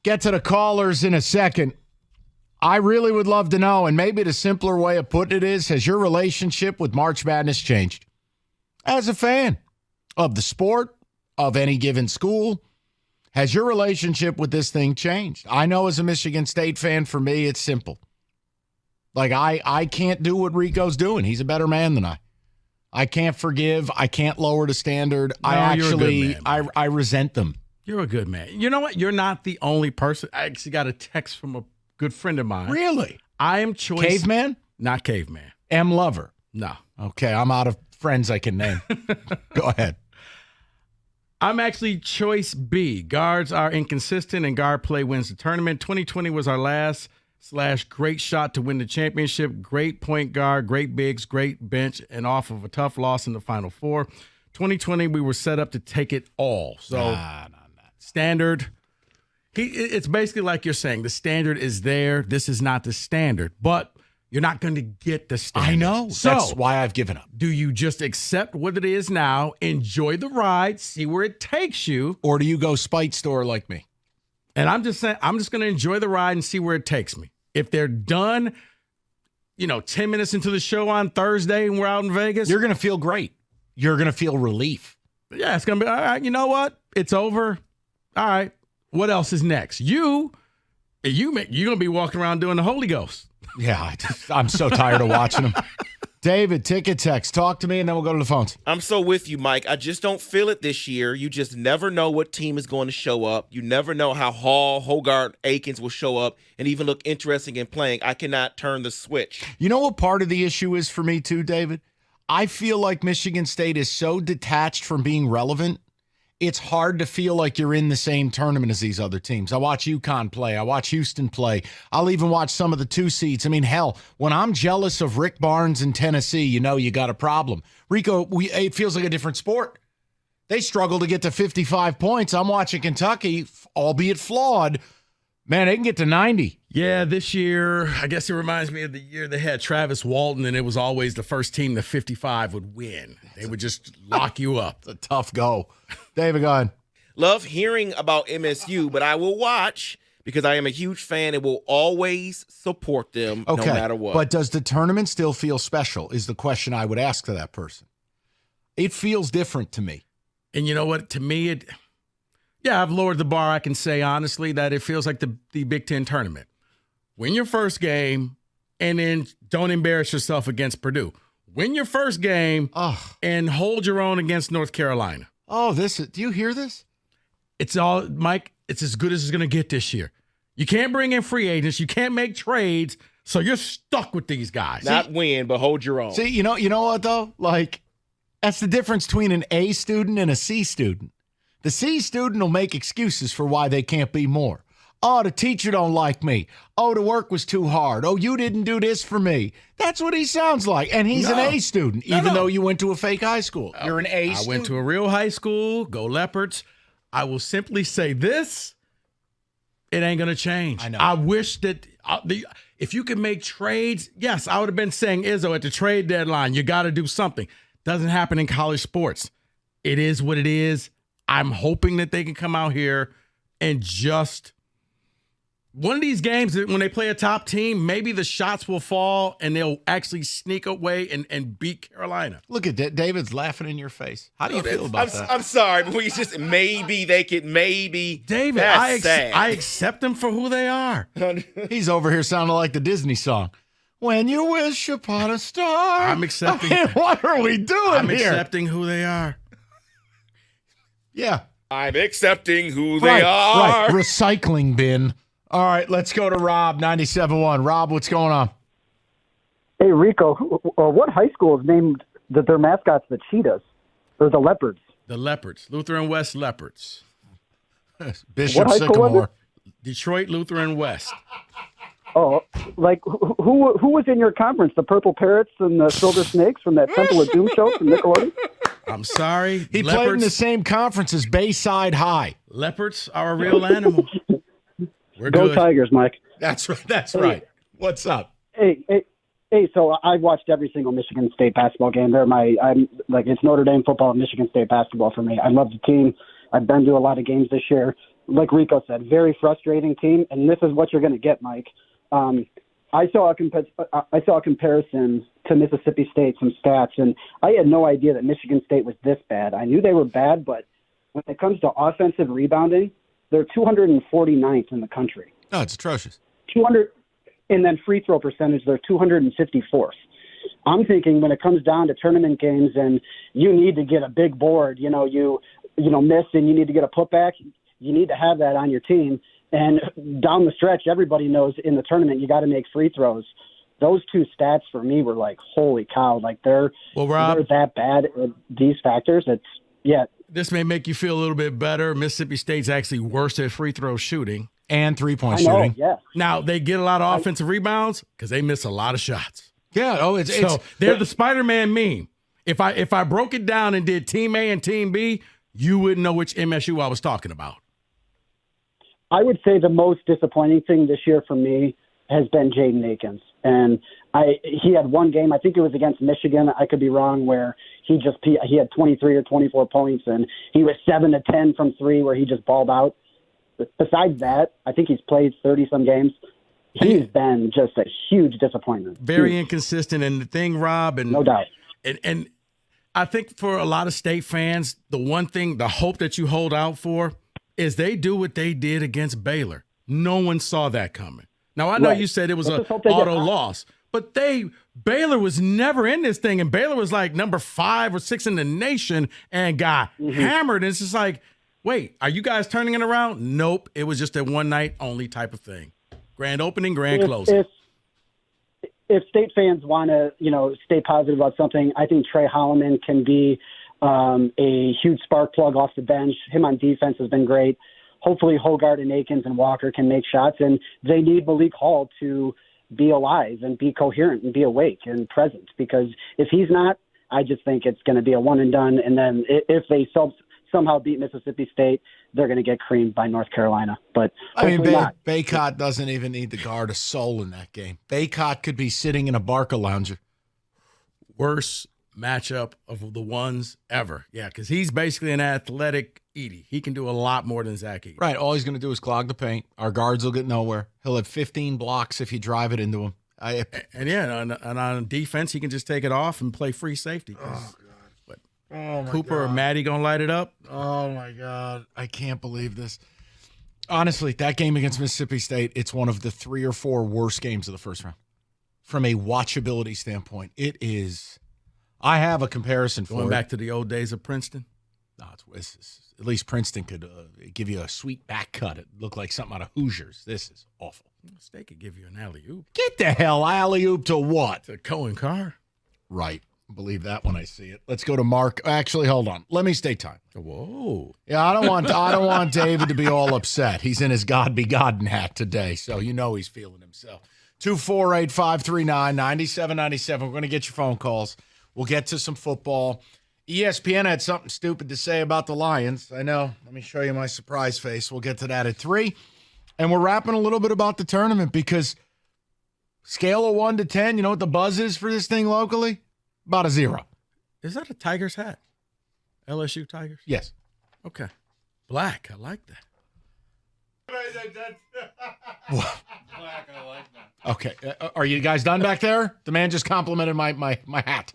get to the callers in a second. I really would love to know, and maybe the simpler way of putting it is, has your relationship with March Madness changed? As a fan of the sport, of any given school, has your relationship with this thing changed? I know as a Michigan State fan, for me, it's simple. Like, I can't do what Rico's doing. He's a better man than I can't forgive. I can't lower the standard. No, I man. I resent them. You're a good man. You know what? You're not the only person. I actually got a text from a good friend of mine. Really? I am choice. Caveman? Not caveman. M. Lover? No. Okay, I'm out of friends I can name. Go ahead. I'm actually choice B. Guards are inconsistent and guard play wins the tournament. 2020 was our last / great shot to win the championship. Great point guard, great bigs, great bench, and off of a tough loss in the Final Four. 2020, we were set up to take it all. So standard. It's basically like you're saying. The standard is there. This is not the standard. But you're not going to get the standard. I know. So, that's why I've given up. Do you just accept what it is now, enjoy the ride, see where it takes you? Or do you go spite store like me? And I'm just saying, I'm just going to enjoy the ride and see where it takes me. If they're done, 10 minutes into the show on Thursday and we're out in Vegas. You're going to feel great. You're going to feel relief. Yeah, it's going to be, all right, you know what? It's over. All right. What else is next? You're going to be walking around doing the Holy Ghost. Yeah, I'm so tired of watching them. David, ticket text. Talk to me, and then we'll go to the phones. I'm so with you, Mike. I just don't feel it this year. You just never know what team is going to show up. You never know how Hall, Hogarth, Akins will show up and even look interesting in playing. I cannot turn the switch. You know what part of the issue is for me too, David? I feel like Michigan State is so detached from being relevant, it's hard to feel like you're in the same tournament as these other teams. I watch UConn play. I watch Houston play. I'll even watch some of the 2 seeds. I mean, hell, when I'm jealous of Rick Barnes in Tennessee, you got a problem. Rico, it feels like a different sport. They struggle to get to 55 points. I'm watching Kentucky, albeit flawed. Man, they can get to 90. Yeah, this year, I guess it reminds me of the year they had Travis Walton, and it was always the first team to 55 would win. They would just lock you up. It's a tough go. David, go ahead. Love hearing about MSU, but I will watch because I am a huge fan and will always support them no matter what. But does the tournament still feel special is the question I would ask to that person. It feels different to me. And you know what? To me, I've lowered the bar. I can say honestly that it feels like the Big Ten tournament. Win your first game, and then don't embarrass yourself against Purdue. Win your first game and hold your own against North Carolina. Oh, do you hear this? It's all, Mike, it's as good as it's going to get this year. You can't bring in free agents. You can't make trades, so you're stuck with these guys. Not win, but hold your own. See, you know what, though? Like, that's the difference between an A student and a C student. The C student will make excuses for why they can't be more. Oh, the teacher don't like me. Oh, the work was too hard. Oh, you didn't do this for me. That's what he sounds like. And he's an A student, even though you went to a fake high school. You're an A student. I went to a real high school. Go Leopards. I will simply say this. It ain't going to change. I know. I wish that if you could make trades, yes, I would have been saying, Izzo, at the trade deadline, you got to do something. Doesn't happen in college sports. It is what it is. I'm hoping that they can come out here and just one of these games, when they play a top team, maybe the shots will fall and they'll actually sneak away and beat Carolina. Look at David's laughing in your face. How do you feel about that? I'm sorry, but we just maybe they could David, I accept them for who they are. He's over here sounding like the Disney song. When you wish upon a star. I'm accepting. I mean, what are we doing I'm here? accepting who they are. Yeah. I'm accepting who they are. Right. Recycling bin. All right, let's go to Rob, 97.1. Rob, what's going on? Hey, Rico, what high school is named their mascots the Cheetahs or the Leopards? The Leopards. Lutheran West Leopards. Bishop Sycamore. Detroit Lutheran West. Oh, like who was in your conference? The Purple Parrots and the Silver Snakes from that Temple of Doom show from Nickelodeon? I'm sorry. He played in the same conference as Bayside High. Leopards are a real animal. We're Go good. Tigers, Mike. That's right. That's right. What's up? Hey, so I've watched every single Michigan State basketball game. It's Notre Dame football and Michigan State basketball for me. I love the team. I've been to a lot of games this year. like Rico said, very frustrating team, and this is what you're going to get, Mike. I saw a comparison to Mississippi State, some stats, and I had no idea that Michigan State was this bad. I knew they were bad, but when it comes to offensive rebounding, they're 249th in the country. Oh, it's atrocious. 200, and then free throw percentage, they're 254th. I'm thinking when it comes down to tournament games and you need to get a big board, you miss and you need to get a putback, you need to have that on your team. And down the stretch, everybody knows in the tournament you got to make free throws. Those two stats for me were like, holy cow, like they're that bad at these factors. This may make you feel a little bit better. Mississippi State's actually worse at free throw shooting and three-point shooting. Yeah. Now they get a lot of offensive rebounds because they miss a lot of shots. Yeah. Oh, they're the Spider-Man meme. If I broke it down and did Team A and Team B, you wouldn't know which MSU I was talking about. I would say the most disappointing thing this year for me has been Jaden Akins. And he had one game, I think it was against Michigan, I could be wrong, where he had 23 or 24 points, and he was 7 to 10 from three where he just balled out. But besides that, I think he's played 30-some games. He's been just a huge disappointment. Very inconsistent. And the thing, Rob, and no doubt. And I think for a lot of State fans, the hope that you hold out for is they do what they did against Baylor. No one saw that coming. Now, I know you said it was an auto loss, but Baylor was never in this thing, and Baylor was like number 5 or 6 in the nation and got hammered. And it's just like, wait, are you guys turning it around? Nope. It was just a one-night only type of thing. Grand opening, grand closing. If State fans want to, stay positive about something, I think Trey Holloman can be a huge spark plug off the bench. Him on defense has been great. Hopefully Hogard and Akins and Walker can make shots, and they need Malik Hall to be alive and be coherent and be awake and present, because if he's not, I just think it's going to be a one and done. And then if they somehow beat Mississippi State, they're going to get creamed by North Carolina. But Baycott doesn't even need to guard a soul in that game. Baycott could be sitting in a Barca lounger. Worst matchup of the ones ever. Yeah, because he's basically an athletic Edey. He can do a lot more than Zach Edey. Right. All he's going to do is clog the paint. Our guards will get nowhere. He'll have 15 blocks if you drive it into him. And on defense, he can just take it off and play free safety. Oh, God. Cooper or Maddie going to light it up? Oh, my God. I can't believe this. Honestly, that game against Mississippi State, it's one of the 3 or 4 worst games of the first round. From a watchability standpoint, it is. I have a comparison for Going back to the old days of Princeton? No, at least Princeton could give you a sweet back cut. It looked like something out of Hoosiers. This is awful. They could give you an alley-oop. Get the hell alley-oop to what? To Cohen Carr. Right. Believe that when I see it. Let's go to Mark. Actually, hold on. Let me stay time. Whoa. Yeah, I don't want David to be all upset. He's in his God be Godden hat today, so he's feeling himself. 248-539-9797. We're going to get your phone calls. We'll get to some football. ESPN had something stupid to say about the Lions. I know. Let me show you my surprise face. We'll get to that at 3. And we're rapping a little bit about the tournament because scale of 1 to 10, you know what the buzz is for this thing locally? About a 0. Is that a Tigers hat? LSU Tigers? Yes. Okay. Black. I like that. Black, I like that. Okay. Are you guys done back there? The man just complimented my hat.